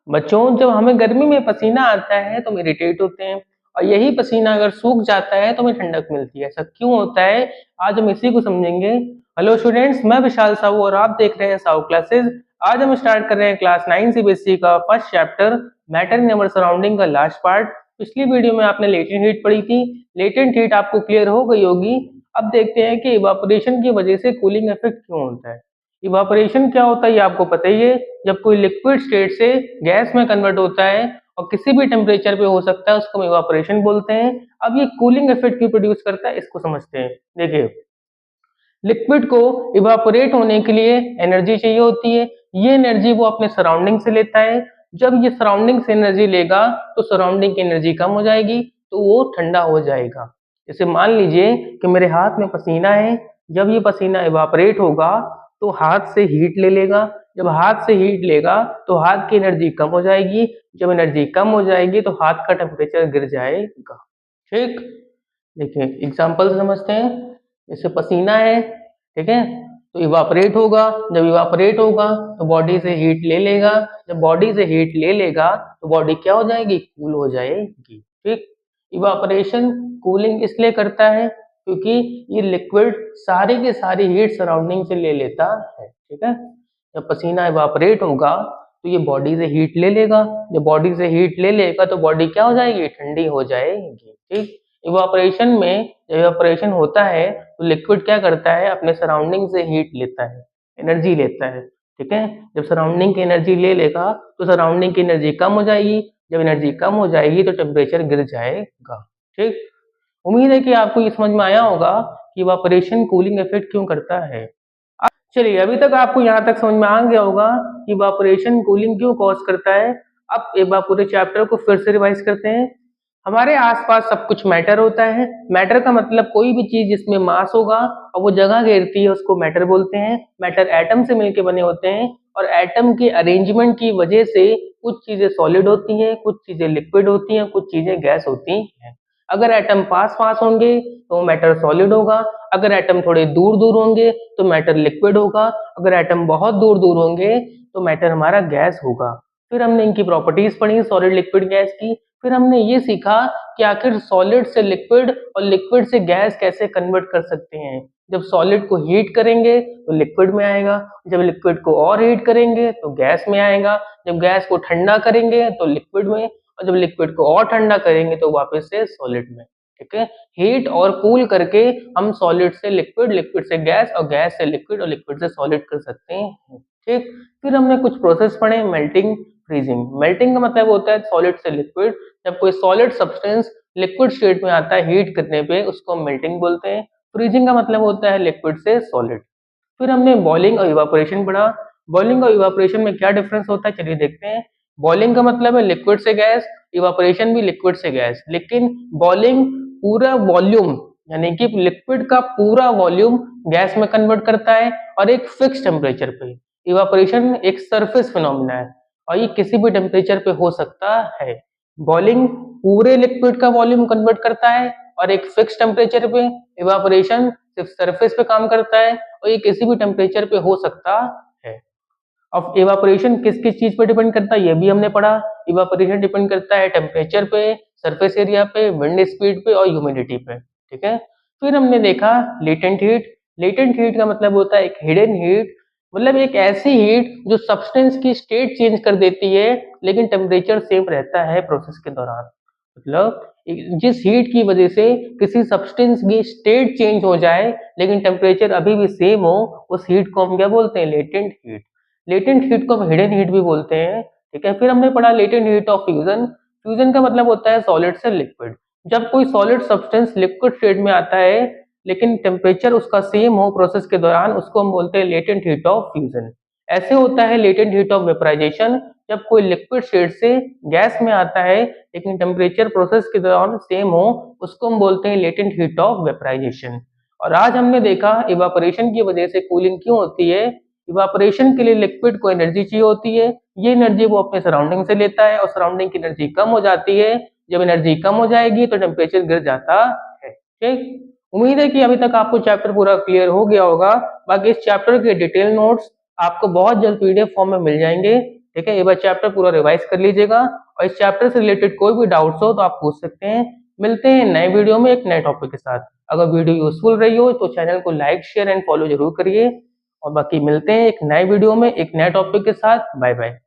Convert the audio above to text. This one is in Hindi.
बच्चों, जब हमें गर्मी में पसीना आता है तो हम इरिटेट होते हैं और यही पसीना अगर सूख जाता है तो हमें ठंडक मिलती है। ऐसा क्यों होता है? आज हम इसी को समझेंगे। हेलो स्टूडेंट्स, मैं विशाल साहू और आप देख रहे हैं साहू क्लासेस। आज हम स्टार्ट कर रहे हैं क्लास 9 सीबीएसई का first chapter matter in our surrounding का लास्ट पार्ट। पिछली वीडियो में आपने लेटेंट हीट पढ़ी थी। लेटेंट हीट आपको क्लियर हो गई होगी। अब देखते हैं कि इवापोरेशन की वजह से कूलिंग इफेक्ट क्यों होता है। इवापोरेशन क्या होता है ये आपको पता ही है। जब कोई लिक्विड स्टेट से गैस में कन्वर्ट होता है और किसी भी टेम्परेचर पे हो सकता है, उसको हम इवापोरेशन बोलते हैं। अब ये कूलिंग इफेक्ट क्यों प्रोड्यूस करता है इसको समझते हैं। देखिए, लिक्विड को इवापोरेट होने के लिए एनर्जी चाहिए होती है। ये एनर्जी वो अपने सराउंडिंग से लेता है। जब ये सराउंडिंग से एनर्जी लेगा तो सराउंडिंग की एनर्जी कम हो जाएगी, तो वो ठंडा हो जाएगा। जैसे मान लीजिए कि मेरे हाथ में पसीना है। जब ये पसीना इवापोरेट होगा तो हाथ से हीट ले लेगा। जब हाथ से हीट लेगा तो हाथ की एनर्जी कम हो जाएगी। जब एनर्जी कम हो जाएगी तो हाथ का टेम्परेचर गिर जाएगा। ठीक, देखिए एग्जाम्पल से समझते हैं। जैसे पसीना है, ठीक है, तो इवापोरेट होगा। जब इवापोरेट होगा तो बॉडी से हीट ले लेगा। जब बॉडी से हीट ले लेगा तो बॉडी क्या हो जाएगी? कूल हो जाएगी। ठीक, इवापोरेशन कूलिंग इसलिए करता है क्योंकि ये लिक्विड सारी की सारी हीट सराउंडिंग से ले लेता है। ठीक है, जब पसीना इवापोरेट होगा तो ये बॉडी से हीट ले लेगा। जब बॉडी से हीट ले लेगा तो बॉडी क्या हो जाएगी? ठंडी हो जाएगी। ठीक, इवापोरेशन में जब इवापोरेशन होता है तो लिक्विड क्या करता है? अपने सराउंडिंग से हीट लेता है, एनर्जी लेता है। ठीक है, जब सराउंडिंग की एनर्जी ले लेगा तो सराउंडिंग की एनर्जी कम हो जाएगी। जब एनर्जी कम हो जाएगी तो टेम्परेचर गिर जाएगा। ठीक, उम्मीद है कि आपको ये समझ में आया होगा कि इवापोरेशन कूलिंग इफेक्ट क्यों करता है। चलिए, अभी तक आपको यहाँ तक समझ में आ गया होगा कि इवापोरेशन कूलिंग क्यों कॉज करता है। अब एक बार पूरे चैप्टर को फिर से रिवाइज करते हैं। हमारे आसपास सब कुछ मैटर होता है। मैटर का मतलब कोई भी चीज जिसमें मास होगा और वो जगह घेरती है उसको मैटर बोलते हैं। मैटर एटम से मिलकर बने होते हैं और एटम के अरेंजमेंट की वजह से कुछ चीजें सॉलिड होती हैं, कुछ चीजें लिक्विड होती हैं, कुछ चीजें गैस होती हैं। अगर एटम पास पास होंगे तो मैटर सॉलिड होगा। अगर एटम थोड़े दूर दूर होंगे तो मैटर लिक्विड होगा। अगर एटम बहुत दूर दूर होंगे तो मैटर हमारा गैस होगा। फिर हमने इनकी प्रॉपर्टीज पढ़ी, सॉलिड लिक्विड गैस की। फिर हमने ये सीखा कि आखिर सॉलिड से लिक्विड और लिक्विड से गैस कैसे कन्वर्ट कर सकते हैं। जब सॉलिड को हीट करेंगे तो लिक्विड में आएगा। जब लिक्विड को और हीट करेंगे तो गैस में आएगा। जब गैस को ठंडा करेंगे तो लिक्विड में, और जब लिक्विड को और ठंडा करेंगे तो वापस से सॉलिड में। ठीक है, हीट और कूल करके हम सॉलिड से लिक्विड, लिक्विड से गैस और गैस से लिक्विड और लिक्विड से सॉलिड कर सकते हैं। ठीक, फिर हमने कुछ प्रोसेस पढ़े, मेल्टिंग, फ्रीजिंग। मेल्टिंग का मतलब होता है सॉलिड से लिक्विड। जब कोई सॉलिड सब्सटेंस लिक्विड स्टेट में आता है हीट करने पे, उसको हम मेल्टिंग बोलते हैं। फ्रीजिंग का मतलब होता है लिक्विड से सॉलिड। फिर हमने बॉइलिंग और इवापोरेशन पढ़ा। बॉइलिंग और इवापोरेशन में क्या डिफरेंस होता है, चलिए देखते हैं। बॉइलिंग का मतलब है लिक्विड से गैस, इवापोरेशन भी लिक्विड से गैस। लेकिन बॉइलिंग पूरा वॉल्यूम, यानी कि लिक्विड का पूरा वॉल्यूम गैस में कन्वर्ट करता है और एक फिक्स टेम्परेचर पे। इवापोरेशन एक सरफेस फिनोमिना है और ये किसी भी टेम्परेचर पे हो सकता है। बॉइलिंग पूरे लिक्विड का वॉल्यूम कन्वर्ट करता है और एक फिक्स टेम्परेचर पे। इवापोरेशन सिर्फ सरफेस पे काम करता है और ये किसी भी टेम्परेचर पे हो सकता है। अब इवापोरेशन किस किस चीज पे डिपेंड करता है ये भी हमने पढ़ा। इवापोरेशन डिपेंड करता है टेम्परेचर पे, सरफेस एरिया पे, विंड स्पीड पे और ह्यूमिडिटी पे। ठीक है, फिर हमने देखा लेटेंट हीट। लेटेंट हीट का मतलब होता है एक हिडन हीट, मतलब एक ऐसी हीट जो सब्सटेंस की स्टेट चेंज कर देती है लेकिन टेम्परेचर सेम रहता है प्रोसेस के दौरान। मतलब जिस हीट की वजह से किसी सब्सटेंस की स्टेट चेंज हो जाए लेकिन टेम्परेचर अभी भी सेम हो, उस हीट को हम क्या बोलते हैं? Latent heat. लेटेंट हीट को हम हिडन हीट भी बोलते हैं। ठीक है, फिर हमने पढ़ा latent heat of fusion. Fusion का मतलब होता है सॉलिड से लिक्विड। जब कोई सॉलिड सब्सटेंस लिक्विड स्टेट में आता है लेकिन टेम्परेचर उसका सेम हो प्रोसेस के दौरान, उसको हम बोलते हैं लेटेंट हीट ऑफ फ्यूजन। ऐसे होता है लेटेंट हीट ऑफ वेपराइजेशन। जब कोई लिक्विड स्टेट से गैस में आता है लेकिन टेम्परेचर प्रोसेस के दौरान सेम हो, उसको हम बोलते हैं लेटेंट हीट ऑफ वेपराइजेशन। और आज हमने देखा इवापोरेशन की वजह से कूलिंग क्यों होती है। इवापोरेशन के लिए लिक्विड को एनर्जी चाहिए होती है। ये एनर्जी वो अपने सराउंडिंग से लेता है और सराउंडिंग की एनर्जी कम हो जाती है। जब एनर्जी कम हो जाएगी तो टेम्परेचर गिर जाता है। ठीक, उम्मीद है कि अभी तक आपको चैप्टर पूरा क्लियर हो गया होगा। बाकी इस चैप्टर के डिटेल नोट्स आपको बहुत जल्द पीडीएफ फॉर्म में मिल जाएंगे। ठीक है, ये बार चैप्टर पूरा रिवाइज कर लीजिएगा और इस चैप्टर से रिलेटेड कोई भी डाउट्स हो तो आप पूछ सकते हैं। मिलते हैं नए वीडियो में एक नए टॉपिक के साथ। अगर वीडियो यूजफुल रही हो तो चैनल को लाइक शेयर एंड फॉलो जरूर करिए और बाकी मिलते हैं एक नए वीडियो में एक नए टॉपिक के साथ। Bye bye.